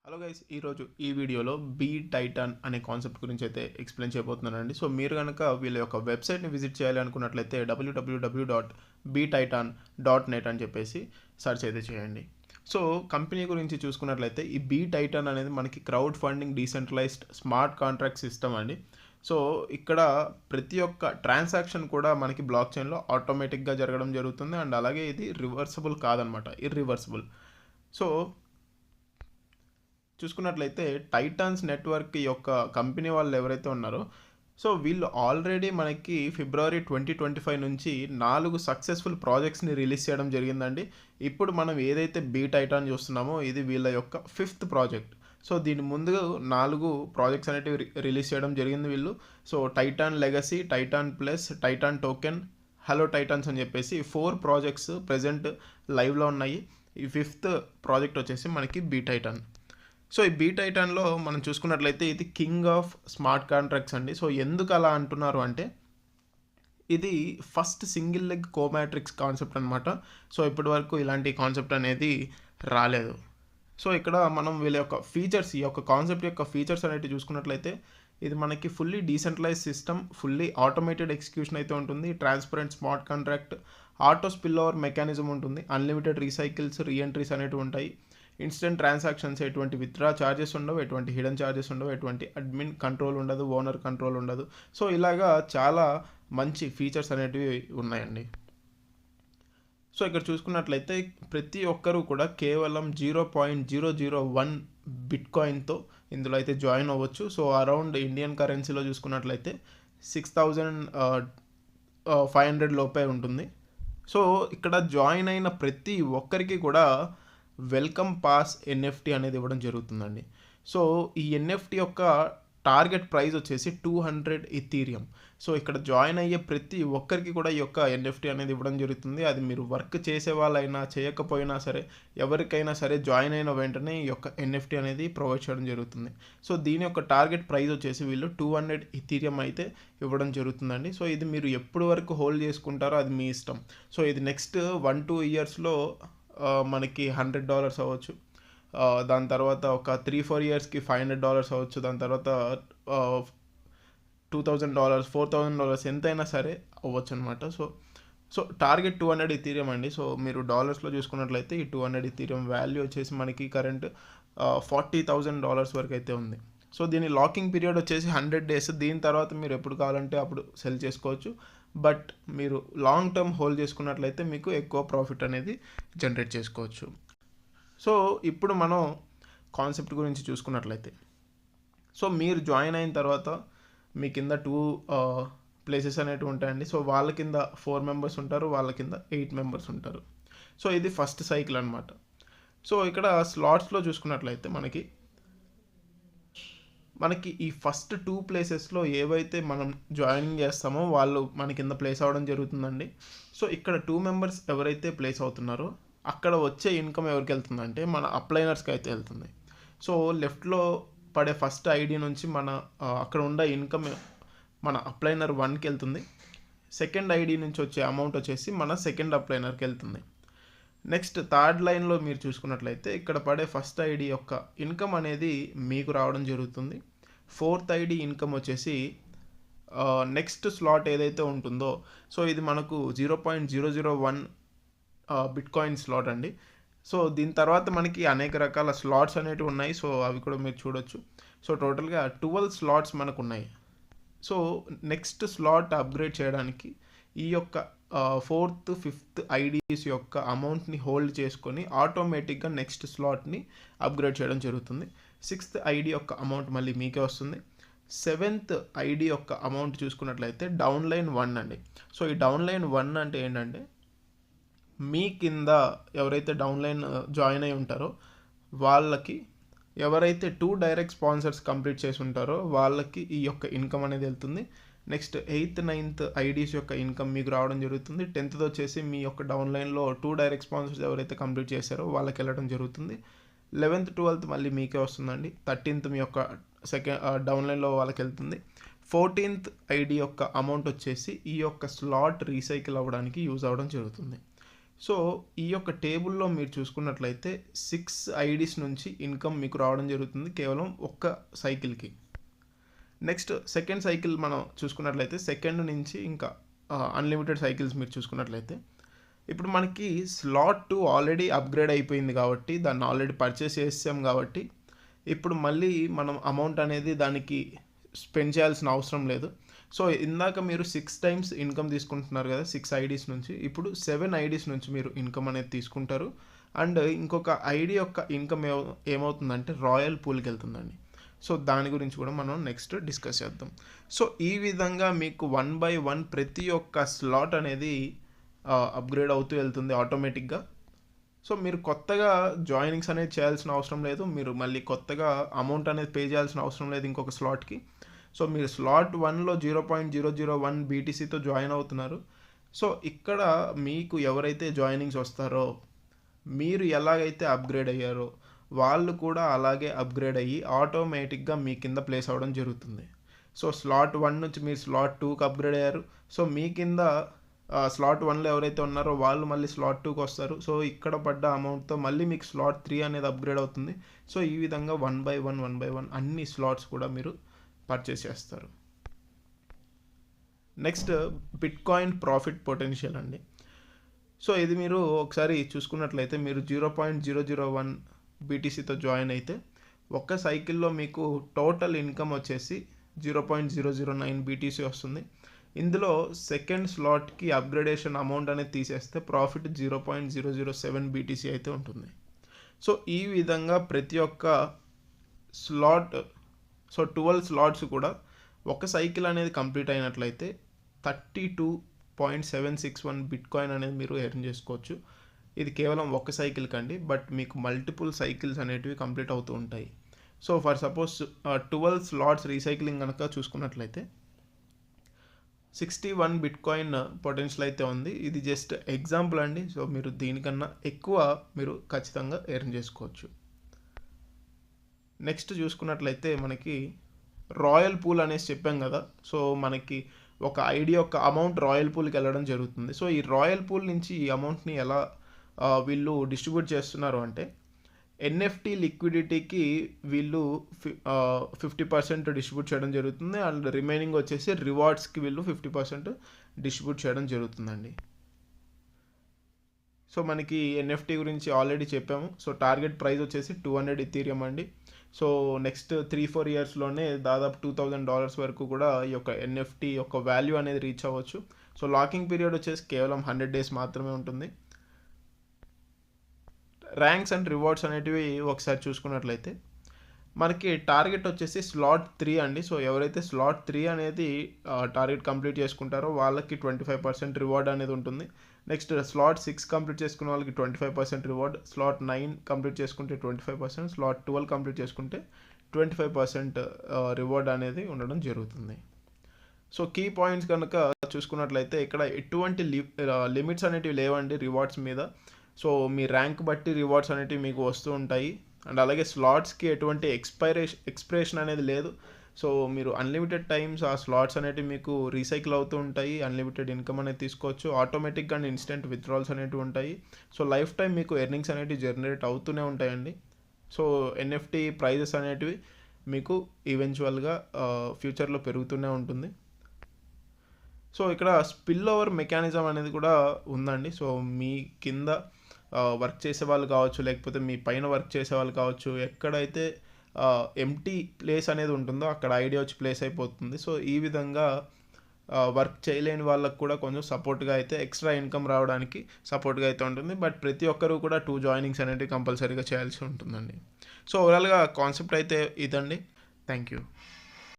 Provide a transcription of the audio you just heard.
Hello guys, ఈరోజు ఈ వీడియోలో బీ టైటాన్ అనే కాన్సెప్ట్ గురించి అయితే ఎక్స్ప్లెయిన్ చేయబోతున్నానండి. సో మీరు కనుక వీళ్ళ యొక్క వెబ్సైట్ని విజిట్ చేయాలి అనుకున్నట్లయితే www.btitan.net అని చెప్పేసి సెర్చ్ అయితే చేయండి. సో కంపెనీ గురించి చూసుకున్నట్లయితే ఈ బీ టైటాన్ అనేది మనకి crowd funding decentralised smart contract system అండి. సో ఇక్కడ ప్రతి ఒక్క ట్రాన్సాక్షన్ కూడా మనకి బ్లాక్ చైన్లో ఆటోమేటిక్గా జరగడం జరుగుతుంది. అండ్ అలాగే ఇది రివర్సబుల్ కాదనమాట, ఇర్రివర్సబుల్. సో చూసుకున్నట్లయితే టైటాన్స్ నెట్వర్క్ యొక్క కంపెనీ వాళ్ళు ఎవరైతే ఉన్నారో, సో వీళ్ళు ఆల్రెడీ మనకి ఫిబ్రవరి 2025 నుంచి 4 సక్సెస్ఫుల్ ప్రాజెక్ట్స్ని రిలీజ్ చేయడం జరిగిందండి. ఇప్పుడు మనం ఏదైతే బీ టైటాన్ చూస్తున్నామో ఇది వీళ్ళ యొక్క 5th ప్రాజెక్ట్. సో దీని ముందు 4 ప్రాజెక్ట్స్ అనేటివి రిలీజ్ చేయడం జరిగింది వీళ్ళు. So Titan legacy, Titan plus, Titan token, hello Titans అని చెప్పేసి 4 ప్రాజెక్ట్స్ ప్రజెంట్ లైవ్లో ఉన్నాయి. ఈ 5th ప్రాజెక్ట్ వచ్చేసి మనకి బీ టైటాన్. సో ఈ బీ టైటాన్లో మనం చూసుకున్నట్లయితే ఇది కింగ్ ఆఫ్ స్మార్ట్ కాంట్రాక్ట్స్ అండి. సో ఎందుకు అలా అంటున్నారు అంటే ఇది ఫస్ట్ సింగిల్ లెగ్ కోమాట్రిక్స్ కాన్సెప్ట్ అనమాట. సో ఇప్పటి వరకు ఇలాంటి కాన్సెప్ట్ అనేది రాలేదు. సో ఇక్కడ మనం వీళ్ళ యొక్క ఫీచర్స్, ఈ యొక్క కాన్సెప్ట్ యొక్క ఫీచర్స్ అనేవి చూసుకున్నట్లయితే ఇది మనకి fully decentralise system, fully automated execution అయితే ఉంటుంది, transparent smart contract, auto spill over mechanism ఉంటుంది, అన్లిమిటెడ్ రీసైకిల్స్, రీఎంట్రీస్ అనేవి ఉంటాయి, ఇన్స్టెంట్ ట్రాన్సాక్షన్స్, ఎటువంటి విత్డ్రా ఛార్జెస్ ఉండవు, ఎటువంటి హిడెన్ ఛార్జెస్ ఉండవు, ఎటువంటి అడ్మిన్ కంట్రోల్ ఉండదు, ఓనర్ కంట్రోల్ ఉండదు. సో ఇలాగా చాలా మంచి ఫీచర్స్ అనేటివి ఉన్నాయండి. సో ఇక్కడ చూసుకున్నట్లయితే ప్రతి ఒక్కరూ కూడా కేవలం 0.001 బిట్కాయిన్తో ఇందులో అయితే జాయిన్ అవ్వచ్చు. సో అరౌండ్ ఇండియన్ కరెన్సీలో చూసుకున్నట్లయితే 6,500 లోపే ఉంటుంది. సో ఇక్కడ జాయిన్ అయిన ప్రతి ఒక్కరికి కూడా వెల్కమ్ పాస్ ఎన్ఎఫ్టీ అనేది ఇవ్వడం జరుగుతుందండి. సో ఈ ఎన్ఎఫ్టీ యొక్క టార్గెట్ ప్రైస్ వచ్చేసి 200 ఇథీరియం. సో ఇక్కడ జాయిన్ అయ్యే ప్రతి ఒక్కరికి కూడా ఈ యొక్క ఎన్ఎఫ్టీ అనేది ఇవ్వడం జరుగుతుంది. అది మీరు వర్క్ చేసే వాళ్ళైనా చేయకపోయినా సరే, ఎవరికైనా సరే జాయిన్ అయిన వెంటనే ఈ యొక్క ఎన్ఎఫ్టీ అనేది ప్రొవైడ్ చేయడం జరుగుతుంది. సో దీని యొక్క టార్గెట్ ప్రైస్ వచ్చేసి వీళ్ళు 200 ఇథీరియం అయితే ఇవ్వడం జరుగుతుందండి. సో ఇది మీరు ఎప్పటి వరకు హోల్డ్ చేసుకుంటారో అది మీ ఇష్టం. సో ఇది నెక్స్ట్ 1-2 ఇయర్స్లో మనకి $100 అవ్వచ్చు, దాని తర్వాత ఒక 3-4 ఇయర్స్కి $500 అవ్వచ్చు, దాని తర్వాత $2,000, $4,000 ఎంతైనా సరే అవ్వచ్చు అనమాట. సో టార్గెట్ 200 ఇథీరియం అండి. సో మీరు డాలర్స్లో చూసుకున్నట్లయితే ఈ 200 ఇథీరియం వాల్యూ వచ్చేసి మనకి కరెంట్ $40,000 వరకు అయితే ఉంది. సో దీని లాకింగ్ పీరియడ్ వచ్చేసి 100 days. దీని తర్వాత మీరు ఎప్పుడు కావాలంటే అప్పుడు సెల్ చేసుకోవచ్చు. బట్ మీరు లాంగ్ టర్మ్ హోల్డ్ చేసుకున్నట్లయితే మీకు ఎక్కువ ప్రాఫిట్ అనేది జనరేట్ చేసుకోవచ్చు. సో ఇప్పుడు మనం కాన్సెప్ట్ గురించి చూసుకున్నట్లయితే, సో మీరు జాయిన్ అయిన తర్వాత మీ కింద 2 ప్లేసెస్ అనేవి ఉంటాయండి. సో వాళ్ళ కింద 4 మెంబర్స్ ఉంటారు, వాళ్ళ కింద 8 మెంబర్స్ ఉంటారు. సో ఇది ఫస్ట్ సైకిల్ అనమాట. సో ఇక్కడ స్లాట్స్లో చూసుకున్నట్లయితే మనకి ఈ ఫస్ట్ 2 ప్లేసెస్లో ఏవైతే మనం జాయినింగ్ చేస్తామో వాళ్ళు మన కింద ప్లేస్ అవ్వడం జరుగుతుందండి. సో ఇక్కడ 2 మెంబర్స్ ఎవరైతే ప్లేస్ అవుతున్నారో అక్కడ వచ్చే ఇన్కమ్ ఎవరికి వెళ్తుందంటే మన అప్లైనర్స్కి అయితే వెళ్తుంది. సో లెఫ్ట్లో పడే ఫస్ట్ ఐడి నుంచి అక్కడ ఉండే ఇన్కమ్ మన అప్లైనర్ 1కి వెళ్తుంది. సెకండ్ ఐడి నుంచి వచ్చే అమౌంట్ వచ్చేసి మన సెకండ్ అప్లైనర్కి వెళ్తుంది. నెక్స్ట్ థర్డ్ లైన్లో మీరు చూసుకున్నట్లయితే ఇక్కడ పడే ఫస్ట్ ఐడి యొక్క ఇన్కమ్ అనేది మీకు రావడం జరుగుతుంది. ఫోర్త్ ఐడి ఇన్కమ్ వచ్చేసి నెక్స్ట్ స్లాట్ ఏదైతే ఉంటుందో, సో ఇది మనకు 0.001 బిట్కాయిన్ స్లాట్ అండి. సో దీని తర్వాత మనకి అనేక రకాల స్లాట్స్ అనేటివి ఉన్నాయి. సో అవి కూడా మీరు చూడొచ్చు. సో టోటల్గా 12 స్లాట్స్ మనకు ఉన్నాయి. సో నెక్స్ట్ స్లాట్ అప్గ్రేడ్ చేయడానికి ఈ యొక్క 4th, 5th ఐడీస్ యొక్క అమౌంట్ని హోల్డ్ చేసుకొని ఆటోమేటిక్గా నెక్స్ట్ స్లాట్ని అప్గ్రేడ్ చేయడం జరుగుతుంది. 6th ఐడి యొక్క అమౌంట్ మళ్ళీ మీకే వస్తుంది. 7th ఐడి యొక్క అమౌంట్ చూసుకున్నట్లయితే డౌన్లైన్ 1 అండి. సో ఈ డౌన్లైన్ 1 అంటే ఏంటంటే మీ కింద ఎవరైతే డౌన్లైన్ జాయిన్ అయి ఉంటారో వాళ్ళకి, ఎవరైతే 2 డైరెక్ట్ స్పాన్సర్స్ కంప్లీట్ చేసి ఉంటారో వాళ్ళకి ఈ యొక్క ఇన్కమ్ అనేది వెళ్తుంది. నెక్స్ట్ 8th, 9th ఐడీస్ యొక్క ఇన్కమ్ మీకు రావడం జరుగుతుంది. 10th వచ్చేసి మీ యొక్క డౌన్లైన్లో 2 డైరెక్ట్ స్పాన్సర్స్ ఎవరైతే కంప్లీట్ చేశారో వాళ్ళకి వెళ్ళడం జరుగుతుంది. 11th, 12th మళ్ళీ మీకే వస్తుందండి. 13th మీ యొక్క డౌన్లైన్లో వాళ్ళకి వెళ్తుంది. 14th ఐడి యొక్క అమౌంట్ వచ్చేసి ఈ యొక్క స్లాట్ రీసైకిల్ అవ్వడానికి యూజ్ అవ్వడం జరుగుతుంది. సో ఈ యొక్క టేబుల్లో మీరు చూసుకున్నట్లయితే 6 ఐడీస్ నుంచి ఇన్కమ్ మీకు రావడం జరుగుతుంది కేవలం ఒక్క సైకిల్కి. నెక్స్ట్ సెకండ్ సైకిల్ మనం చూసుకున్నట్లయితే సెకండ్ నుంచి ఇంకా అన్లిమిటెడ్ సైకిల్స్ మీరు చూసుకున్నట్లయితే ఇప్పుడు మనకి స్లాట్ 2 ఆల్రెడీ అప్గ్రేడ్ అయిపోయింది కాబట్టి దాన్ని ఆల్రెడీ పర్చేస్ చేసాం కాబట్టి ఇప్పుడు మళ్ళీ మనం అమౌంట్ అనేది దానికి స్పెండ్ చేయాల్సిన అవసరం లేదు. సో ఇందాక మీరు 6 టైమ్స్ ఇన్కమ్ తీసుకుంటున్నారు కదా 6 ఐడీస్ నుంచి, ఇప్పుడు 7 ఐడీస్ నుంచి మీరు ఇన్కమ్ అనేది తీసుకుంటారు. అండ్ ఇంకొక ఐడి యొక్క ఇన్కమ్ ఏమవుతుందంటే రాయల్ పూల్కి వెళ్తుందండి. సో దాని గురించి కూడా మనం నెక్స్ట్ డిస్కస్ చేద్దాం. సో ఈ విధంగా మీకు 1 by 1 ప్రతి ఒక్క స్లాట్ అనేది అప్గ్రేడ్ అవుతూ వెళ్తుంది ఆటోమేటిక్గా. సో మీరు కొత్తగా జాయినింగ్స్ అనేది చేయాల్సిన అవసరం లేదు, మీరు మళ్ళీ కొత్తగా అమౌంట్ అనేది పే చేయాల్సిన అవసరం లేదు ఇంకొక స్లాట్కి. సో మీరు స్లాట్ 1లో 0.001 BTCతో జాయిన్ అవుతున్నారు. సో ఇక్కడ మీకు ఎవరైతే జాయినింగ్స్ వస్తారో మీరు ఎలాగైతే అప్గ్రేడ్ అయ్యారో వాళ్ళు కూడా అలాగే అప్గ్రేడ్ అయ్యి ఆటోమేటిక్గా మీ కింద ప్లేస్ అవ్వడం జరుగుతుంది. సో స్లాట్ 1 నుంచి మీరు స్లాట్ 2కి అప్గ్రేడ్ అయ్యారు. సో మీ కింద స్లాట్ 1లో ఎవరైతే ఉన్నారో వాళ్ళు మళ్ళీ స్లాట్ 2కి వస్తారు. సో ఇక్కడ పడ్డ అమౌంట్తో మళ్ళీ మీకు స్లాట్ 3 అనేది అప్గ్రేడ్ అవుతుంది. సో ఈ విధంగా 1 by 1 అన్ని స్లాట్స్ కూడా మీరు పర్చేస్ చేస్తారు. నెక్స్ట్ బిట్కాయిన్ ప్రాఫిట్ పొటెన్షియల్ అండి. సో ఇది మీరు ఒకసారి చూసుకున్నట్లయితే మీరు 0.001 BTCతో జాయిన్ అయితే ఒక్క సైకిల్లో మీకు టోటల్ ఇన్కమ్ వచ్చేసి 0.009 BTC వస్తుంది. ఇందులో సెకండ్ స్లాట్కి అప్గ్రేడేషన్ అమౌంట్ అనేది తీసేస్తే ప్రాఫిట్ 0.007 BTC అయితే ఉంటుంది. సో ఈ విధంగా ప్రతి ఒక్క స్లాట్, సో 12 స్లాట్స్ కూడా ఒక సైకిల్ అనేది కంప్లీట్ అయినట్లయితే 32.761 బిట్కాయిన్ అనేది మీరు ఎర్న్ చేసుకోవచ్చు. ఇది కేవలం ఒక సైకిల్ కండి, బట్ మీకు మల్టిపుల్ సైకిల్స్ అనేటివి కంప్లీట్ అవుతూ ఉంటాయి. So for suppose 12 slots recycling కనుక చూసుకున్నట్లయితే 61 బిట్కాయిన్ పొటెన్షియల్ అయితే ఉంది. ఇది జస్ట్ ఎగ్జాంపుల్ అండి. సో మీరు దీనికన్నా ఎక్కువ మీరు ఖచ్చితంగా ఎర్న్ చేసుకోవచ్చు. నెక్స్ట్ చూసుకున్నట్లయితే మనకి రాయల్ పూల్ అనేసి చెప్పాం కదా. సో మనకి ఒక ఐడి యొక్క అమౌంట్ రాయల్ పూల్కి వెళ్ళడం జరుగుతుంది. సో ఈ రాయల్ పూల్ నుంచి ఈ అమౌంట్ని ఎలా వీళ్ళు డిస్ట్రిబ్యూట్ చేస్తున్నారు అంటే ఎన్ఎఫ్టీ లిక్విడిటీకి వీళ్ళు 50% డిస్ట్రిబ్యూట్ చేయడం జరుగుతుంది. అండ్ రిమైనింగ్ వచ్చేసి రివార్డ్స్కి వీళ్ళు 50% డిస్ట్రిబ్యూట్ చేయడం జరుగుతుందండి. సో మనకి ఎన్ఎఫ్టీ గురించి ఆల్రెడీ చెప్పాము. సో టార్గెట్ ప్రైస్ వచ్చేసి 200 ఇథీరియం అండి. సో నెక్స్ట్ 3-4 ఇయర్స్లోనే దాదాపు $2,000 వరకు కూడా ఈ యొక్క ఎన్ఎఫ్టీ యొక్క వాల్యూ అనేది రీచ్ అవ్వచ్చు. సో లాకింగ్ పీరియడ్ వచ్చేసి కేవలం 100 days మాత్రమే ఉంటుంది. ర్యాంక్స్ అండ్ రివార్డ్స్ అనేటివి ఒకసారి చూసుకున్నట్లయితే మనకి టార్గెట్ వచ్చేసి స్లాట్ 3 అండి. సో ఎవరైతే స్లాట్ 3 అనేది టార్గెట్ కంప్లీట్ చేసుకుంటారో వాళ్ళకి 25% రివార్డ్ అనేది ఉంటుంది. నెక్స్ట్ స్లాట్ 6 కంప్లీట్ చేసుకున్న వాళ్ళకి 25% రివార్డ్, స్లాట్ 9 కంప్లీట్ చేసుకుంటే 25%, స్లాట్ 12 కంప్లీట్ చేసుకుంటే 25% రివార్డ్ అనేది ఉండడం జరుగుతుంది. సో కీ పాయింట్స్ కనుక చూసుకున్నట్లయితే ఇక్కడ ఎటువంటి లిమిట్స్ అనేటివి లేవండి రివార్డ్స్ మీద. సో మీ ర్యాంక్ బట్టి రివార్డ్స్ అనేటివి మీకు వస్తూ ఉంటాయి. అండ్ అలాగే స్లాట్స్కి ఎటువంటి ఎక్స్పైరేషన్ అనేది లేదు. సో మీరు అన్లిమిటెడ్ టైమ్స్ ఆ స్లాట్స్ అనేటివి మీకు రీసైకిల్ అవుతూ ఉంటాయి. అన్లిమిటెడ్ ఇన్కమ్ అనేది తీసుకోవచ్చు. ఆటోమేటిక్గా అండ్ ఇన్స్టెంట్ విత్డ్రాల్స్ అనేటివి ఉంటాయి. సో లైఫ్ టైం మీకు ఎర్నింగ్స్ అనేటివి జనరేట్ అవుతూనే ఉంటాయండి. సో ఎన్ఎఫ్టీ ప్రైజెస్ అనేటివి మీకు ఈవెన్చువల్గా ఫ్యూచర్లో పెరుగుతూనే ఉంటుంది. సో ఇక్కడ స్పిల్ ఓవర్ మెకానిజం అనేది కూడా ఉందండి. సో మీ కింద వర్క్ చేసే వాళ్ళు కావచ్చు, లేకపోతే మీ పైన వర్క్ చేసే వాళ్ళు కావచ్చు, ఎక్కడైతే ఎంటీ ప్లేస్ అనేది ఉంటుందో అక్కడ ఐడియా వచ్చి ప్లేస్ అయిపోతుంది. సో ఈ విధంగా వర్క్ చేయలేని వాళ్ళకు కూడా కొంచెం సపోర్ట్గా అయితే ఎక్స్ట్రా ఇన్కమ్ రావడానికి సపోర్ట్గా అయితే ఉంటుంది. బట్ ప్రతి ఒక్కరూ కూడా 2 జాయినింగ్స్ అనేవి కంపల్సరీగా చేయాల్సి ఉంటుందండి. సో ఓవరాల్గా కాన్సెప్ట్ అయితే ఇదండి. Thank you.